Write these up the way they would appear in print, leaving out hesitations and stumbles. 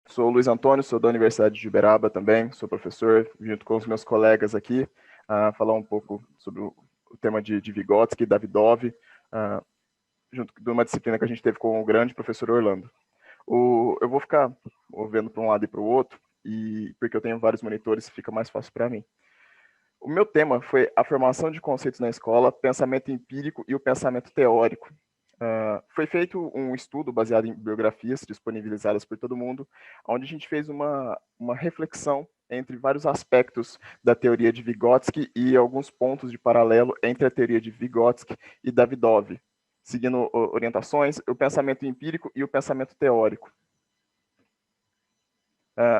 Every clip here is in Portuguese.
Sou o Luiz Antônio, sou da Universidade de Uberaba também, sou professor, junto com os meus colegas aqui, falar um pouco sobre o tema de Vygotsky e Davidov, junto de uma disciplina que a gente teve com o grande professor Orlando. Eu vou ficar movendo para um lado e para o outro, e porque eu tenho vários monitores, fica mais fácil para mim. O meu tema foi a formação de conceitos na escola, pensamento empírico e o pensamento teórico. Foi feito um estudo baseado em biografias disponibilizadas por todo mundo, onde a gente fez uma reflexão entre vários aspectos da teoria de Vygotsky e alguns pontos de paralelo entre a teoria de Vygotsky e Davidov, seguindo orientações, o pensamento empírico e o pensamento teórico.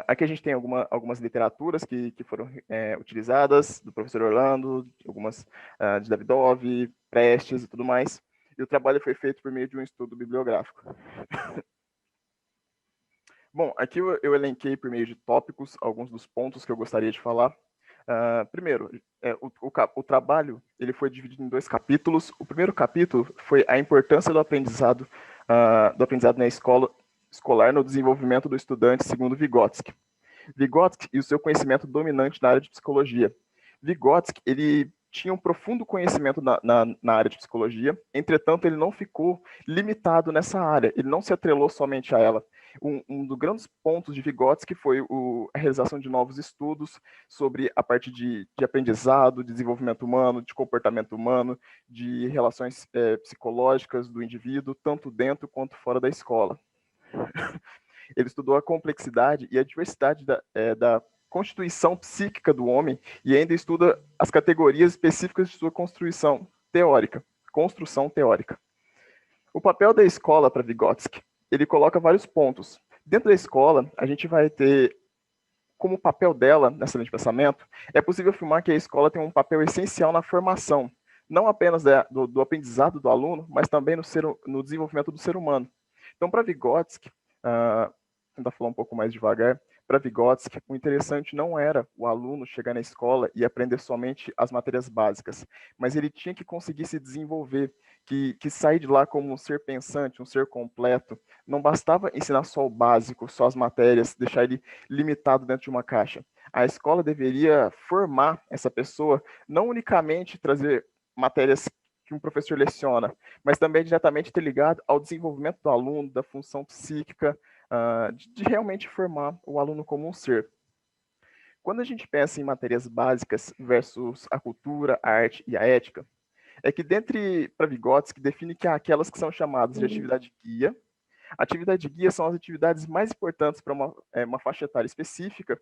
Aqui a gente tem algumas literaturas que foram utilizadas, do professor Orlando, algumas de Davidov, Prestes e tudo mais. E o trabalho foi feito por meio de um estudo bibliográfico. Bom, aqui eu elenquei por meio de tópicos alguns dos pontos que eu gostaria de falar. Primeiro, o trabalho ele foi dividido em 2 capítulos. O primeiro capítulo foi a importância do aprendizado na escolar no desenvolvimento do estudante segundo Vygotsky. Vygotsky e o seu conhecimento dominante na área de psicologia. Vygotsky, ele tinha um profundo conhecimento na área de psicologia, entretanto, ele não ficou limitado nessa área, ele não se atrelou somente a ela. Um dos grandes pontos de Vygotsky foi a realização de novos estudos sobre a parte de aprendizado, de desenvolvimento humano, de comportamento humano, de relações psicológicas do indivíduo, tanto dentro quanto fora da escola. Ele estudou a complexidade e a diversidade da constituição psíquica do homem e ainda estuda as categorias específicas de sua construção teórica. O papel da escola para Vygotsky, ele coloca vários pontos. Dentro da escola, a gente vai ter como papel dela nessa linha de pensamento, é possível afirmar que a escola tem um papel essencial na formação, não apenas do aprendizado do aluno, mas também no desenvolvimento do ser humano. Então, para Vygotsky, tentar falar um pouco mais devagar, para Vygotsky, o interessante não era o aluno chegar na escola e aprender somente as matérias básicas, mas ele tinha que conseguir se desenvolver, que sair de lá como um ser pensante, um ser completo. Não bastava ensinar só o básico, só as matérias, deixar ele limitado dentro de uma caixa. A escola deveria formar essa pessoa, não unicamente trazer matérias que um professor leciona, mas também diretamente ter ligado ao desenvolvimento do aluno, da função psíquica, de realmente formar o aluno como um ser. Quando a gente pensa em matérias básicas versus a cultura, a arte e a ética, é que para Vygotsky define que há aquelas que são chamadas de atividade guia. Atividade guia são as atividades mais importantes para uma faixa etária específica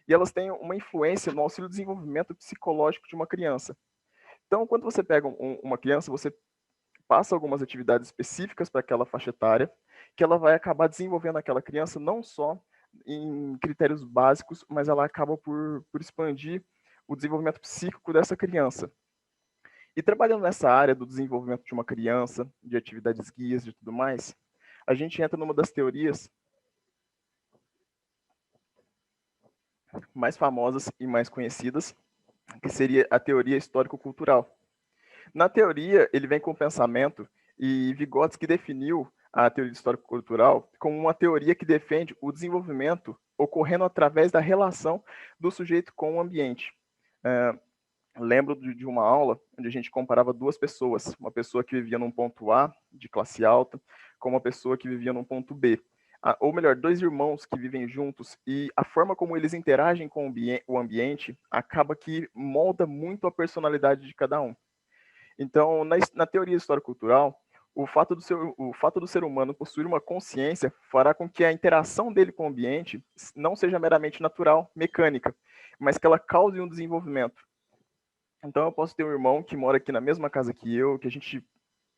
e elas têm uma influência no auxílio desenvolvimento psicológico de uma criança. Então, quando você pega uma criança, você passa algumas atividades específicas para aquela faixa etária, que ela vai acabar desenvolvendo aquela criança não só em critérios básicos, mas ela acaba por expandir o desenvolvimento psíquico dessa criança. E trabalhando nessa área do desenvolvimento de uma criança, de atividades guias e tudo mais, a gente entra numa das teorias mais famosas e mais conhecidas, que seria a teoria histórico-cultural. Na teoria, ele vem com o pensamento, e Vygotsky definiu a teoria histórico-cultural como uma teoria que defende o desenvolvimento ocorrendo através da relação do sujeito com o ambiente. Lembro de uma aula onde a gente comparava 2 pessoas, uma pessoa que vivia num ponto A, de classe alta, com uma pessoa que vivia num ponto B. Ou melhor, 2 irmãos que vivem juntos, e a forma como eles interagem com o ambiente acaba que molda muito a personalidade de cada um. Então, na teoria histórico-cultural, o fato do ser humano possuir uma consciência fará com que a interação dele com o ambiente não seja meramente natural, mecânica, mas que ela cause um desenvolvimento. Então, eu posso ter um irmão que mora aqui na mesma casa que eu, que a gente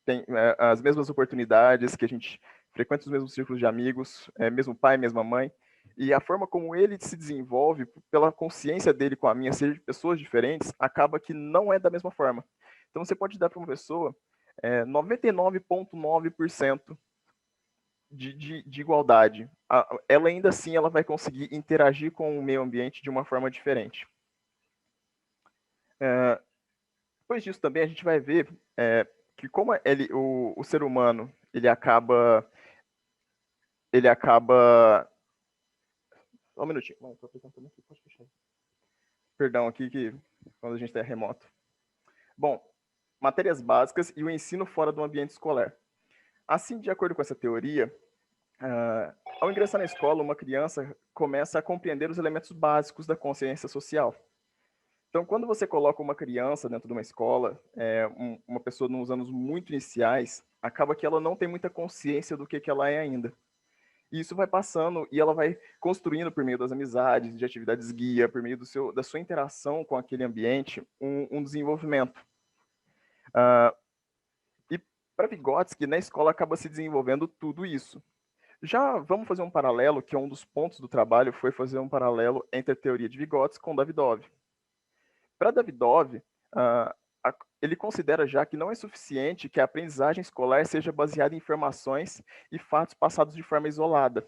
tem as mesmas oportunidades, que a gente frequenta os mesmos círculos de amigos, mesmo pai, mesma mãe, e a forma como ele se desenvolve, pela consciência dele com a minha, ser de pessoas diferentes, acaba que não é da mesma forma. Então, você pode dar para uma pessoa 99,9% de igualdade. Ela ainda assim ela vai conseguir interagir com o meio ambiente de uma forma diferente. Depois disso também a gente vai ver que como o ser humano ele acaba Só um minutinho. Estou apresentando aqui, pode fechar. Perdão aqui, que quando a gente está remoto. Bom, matérias básicas e o ensino fora do ambiente escolar. Assim, de acordo com essa teoria, ao ingressar na escola, uma criança começa a compreender os elementos básicos da consciência social. Então, quando você coloca uma criança dentro de uma escola, uma pessoa nos anos muito iniciais, acaba que ela não tem muita consciência do que ela é ainda. E isso vai passando e ela vai construindo por meio das amizades, de atividades guia, por meio da sua interação com aquele ambiente, um desenvolvimento. E para Vygotsky, na escola acaba se desenvolvendo tudo isso. Já vamos fazer um paralelo, que é um dos pontos do trabalho, foi fazer um paralelo entre a teoria de Vygotsky com Davidov. Para Davidov, ele considera já que não é suficiente que a aprendizagem escolar seja baseada em informações e fatos passados de forma isolada.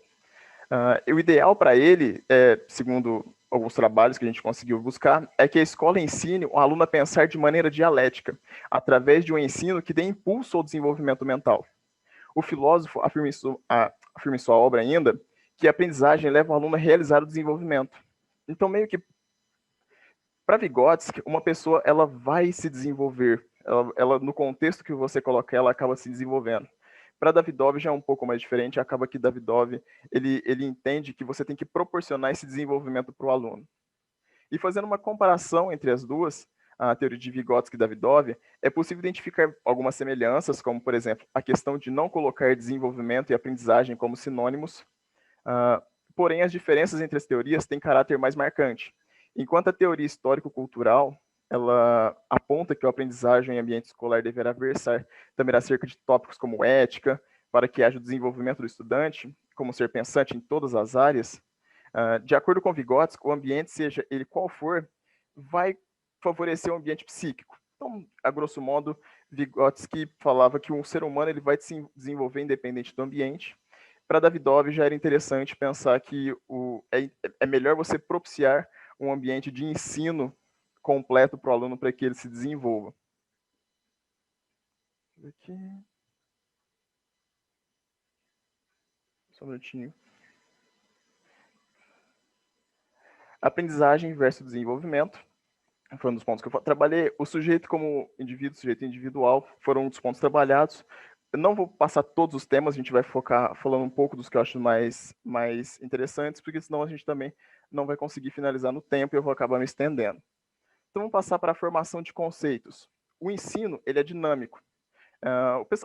O ideal para ele, segundo alguns trabalhos que a gente conseguiu buscar, é que a escola ensine o aluno a pensar de maneira dialética, através de um ensino que dê impulso ao desenvolvimento mental. O filósofo afirma em sua obra ainda que a aprendizagem leva o aluno a realizar o desenvolvimento. Então, meio que, para Vygotsky, uma pessoa ela vai se desenvolver. Ela, no contexto que você coloca, ela acaba se desenvolvendo. Para Davidov já é um pouco mais diferente, acaba que Davidov ele entende que você tem que proporcionar esse desenvolvimento para o aluno. E fazendo uma comparação entre as duas, a teoria de Vygotsky e Davidov, é possível identificar algumas semelhanças, como, por exemplo, a questão de não colocar desenvolvimento e aprendizagem como sinônimos, porém as diferenças entre as teorias têm caráter mais marcante. Enquanto a teoria histórico-cultural, ela aponta que a aprendizagem em ambiente escolar deverá versar também acerca de tópicos como ética, para que haja o desenvolvimento do estudante, como ser pensante em todas as áreas. De acordo com Vygotsky, o ambiente, seja ele qual for, vai favorecer o ambiente psíquico. Então, a grosso modo, Vygotsky falava que um ser humano ele vai se desenvolver independente do ambiente. Para Davidov já era interessante pensar que é melhor você propiciar um ambiente de ensino completo para o aluno para que ele se desenvolva. Aqui. Só um minutinho. Aprendizagem versus desenvolvimento. Foi um dos pontos que eu trabalhei. O sujeito como indivíduo, sujeito individual, foram um dos pontos trabalhados. Eu não vou passar todos os temas, a gente vai focar falando um pouco dos que eu acho mais interessantes, porque senão a gente também não vai conseguir finalizar no tempo e eu vou acabar me estendendo. Então vamos passar para a formação de conceitos. O ensino ele é dinâmico.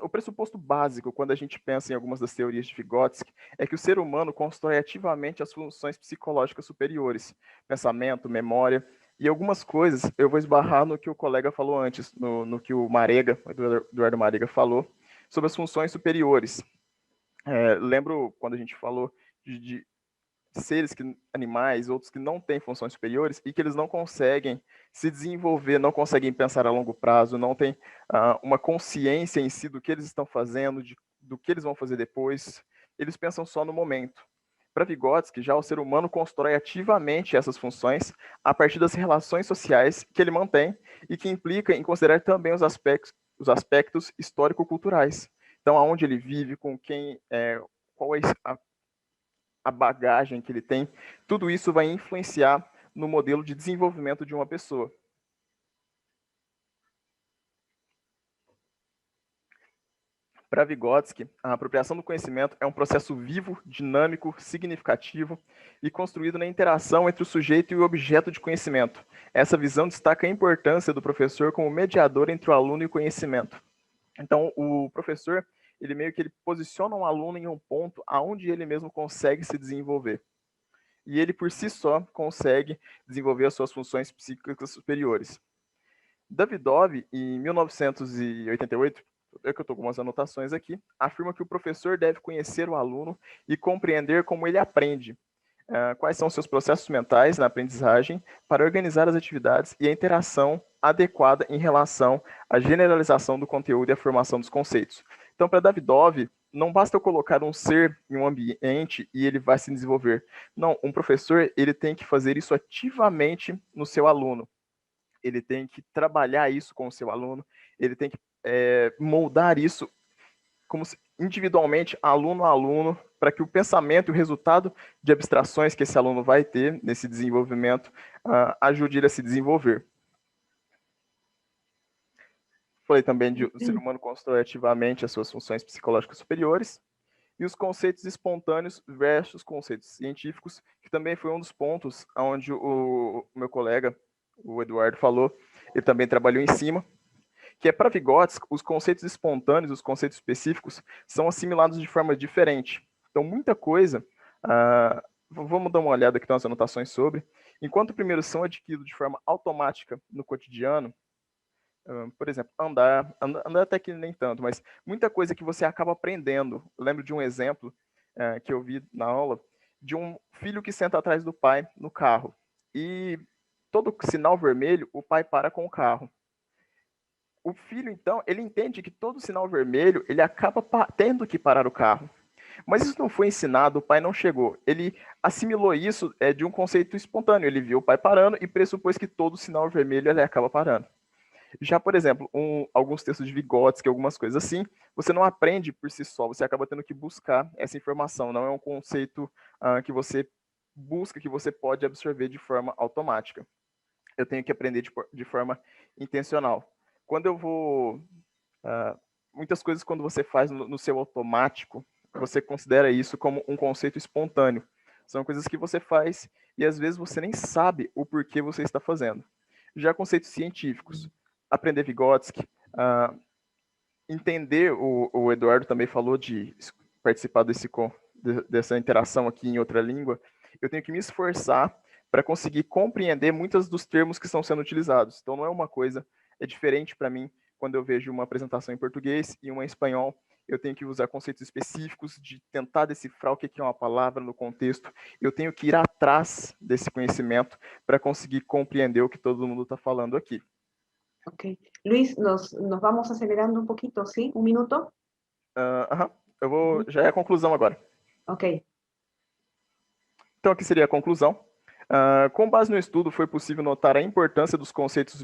O pressuposto básico, quando a gente pensa em algumas das teorias de Vygotsky, é que o ser humano constrói ativamente as funções psicológicas superiores, pensamento, memória, e algumas coisas eu vou esbarrar no que o colega falou antes, no que o Eduardo Marega falou, sobre as funções superiores. Lembro quando a gente falou de seres animais, outros que não têm funções superiores e que eles não conseguem se desenvolver, não conseguem pensar a longo prazo, não têm uma consciência em si do que eles estão fazendo, do que eles vão fazer depois. Eles pensam só no momento. Para Vygotsky, já o ser humano constrói ativamente essas funções a partir das relações sociais que ele mantém e que implica em considerar também os aspectos histórico-culturais. Então, aonde ele vive, com quem, qual é a bagagem que ele tem, tudo isso vai influenciar no modelo de desenvolvimento de uma pessoa. Para Vygotsky, a apropriação do conhecimento é um processo vivo, dinâmico, significativo e construído na interação entre o sujeito e o objeto de conhecimento. Essa visão destaca a importância do professor como mediador entre o aluno e o conhecimento. Então, o professor, ele meio que ele posiciona um aluno em um ponto aonde ele mesmo consegue se desenvolver. E ele, por si só, consegue desenvolver as suas funções psíquicas superiores. Davidov, em 1988, é que eu estou com umas anotações aqui, afirma que o professor deve conhecer o aluno e compreender como ele aprende, quais são seus processos mentais na aprendizagem para organizar as atividades e a interação adequada em relação à generalização do conteúdo e à formação dos conceitos. Então, para Davidov, não basta eu colocar um ser em um ambiente e ele vai se desenvolver. Não, um professor ele tem que fazer isso ativamente no seu aluno. Ele tem que trabalhar isso com o seu aluno, ele tem que moldar isso como individualmente, aluno a aluno, para que o pensamento e o resultado de abstrações que esse aluno vai ter nesse desenvolvimento ajude ele a se desenvolver. Falei também de o ser humano constrói ativamente as suas funções psicológicas superiores, e os conceitos espontâneos versus conceitos científicos, que também foi um dos pontos onde o meu colega, o Eduardo, falou, ele também trabalhou em cima, que é para Vygotsky, os conceitos espontâneos, os conceitos específicos, são assimilados de forma diferente. Então, muita coisa, vamos dar uma olhada aqui nas anotações sobre, enquanto primeiro são adquiridos de forma automática no cotidiano, por exemplo, andar até que nem tanto, mas muita coisa que você acaba aprendendo. Eu lembro de um exemplo que eu vi na aula, de um filho que senta atrás do pai no carro, e todo sinal vermelho, o pai para com o carro. O filho, então, ele entende que todo sinal vermelho, ele acaba tendo que parar o carro. Mas isso não foi ensinado, o pai não chegou. Ele assimilou isso de um conceito espontâneo. Ele viu o pai parando e pressupôs que todo sinal vermelho ele acaba parando. Já, por exemplo, alguns textos de Vygotsky, algumas coisas assim, você não aprende por si só, você acaba tendo que buscar essa informação. Não é um conceito que você busca, que você pode absorver de forma automática. Eu tenho que aprender de forma intencional. Quando eu vou... muitas coisas, quando você faz no seu automático, você considera isso como um conceito espontâneo. São coisas que você faz e, às vezes, você nem sabe o porquê você está fazendo. Já conceitos científicos, aprender Vygotsky, entender, o Eduardo também falou de participar dessa interação aqui em outra língua, eu tenho que me esforçar para conseguir compreender muitos dos termos que estão sendo utilizados. Então, não é uma coisa, é diferente para mim quando eu vejo uma apresentação em português e uma em espanhol, eu tenho que usar conceitos específicos de tentar decifrar o que é uma palavra no contexto. Eu tenho que ir atrás desse conhecimento para conseguir compreender o que todo mundo está falando aqui. Ok. Luis, nos vamos acelerando un poquito, ¿sí? ¿Un minuto? Já é a conclusão agora. Ok. Então, aqui seria a conclusão. Com base no estudo, foi possível notar a importância dos conceitos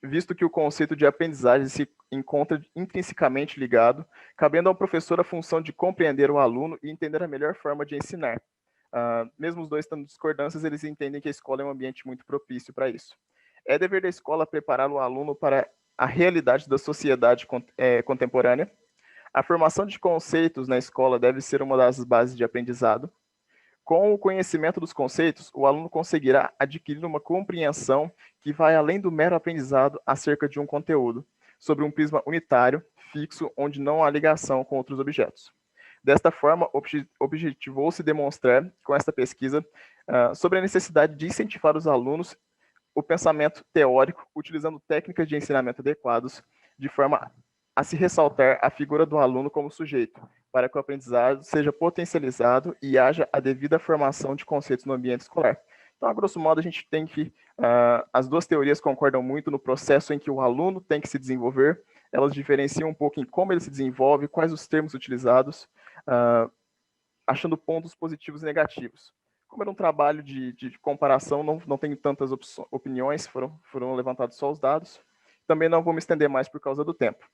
visto que o conceito de aprendizagem se encontra intrinsecamente ligado, cabendo ao professor a função de compreender o aluno e entender a melhor forma de ensinar. Mesmo os dois tendo discordâncias, eles entendem que a escola é um ambiente muito propício para isso. É dever da escola preparar o aluno para a realidade da sociedade contemporânea. A formação de conceitos na escola deve ser uma das bases de aprendizado. Com o conhecimento dos conceitos, o aluno conseguirá adquirir uma compreensão que vai além do mero aprendizado acerca de um conteúdo, sobre um prisma unitário, fixo, onde não há ligação com outros objetos. Desta forma, objetivou-se demonstrar, com esta pesquisa, sobre a necessidade de incentivar os alunos o pensamento teórico, utilizando técnicas de ensinamento adequadas, de forma a se ressaltar a figura do aluno como sujeito, para que o aprendizado seja potencializado e haja a devida formação de conceitos no ambiente escolar. Então, a grosso modo, a gente tem que... as duas teorias concordam muito no processo em que o aluno tem que se desenvolver, elas diferenciam um pouco em como ele se desenvolve, quais os termos utilizados, achando pontos positivos e negativos. Como era um trabalho de comparação, não tenho tantas opiniões, foram levantados só os dados. Também não vou me estender mais por causa do tempo.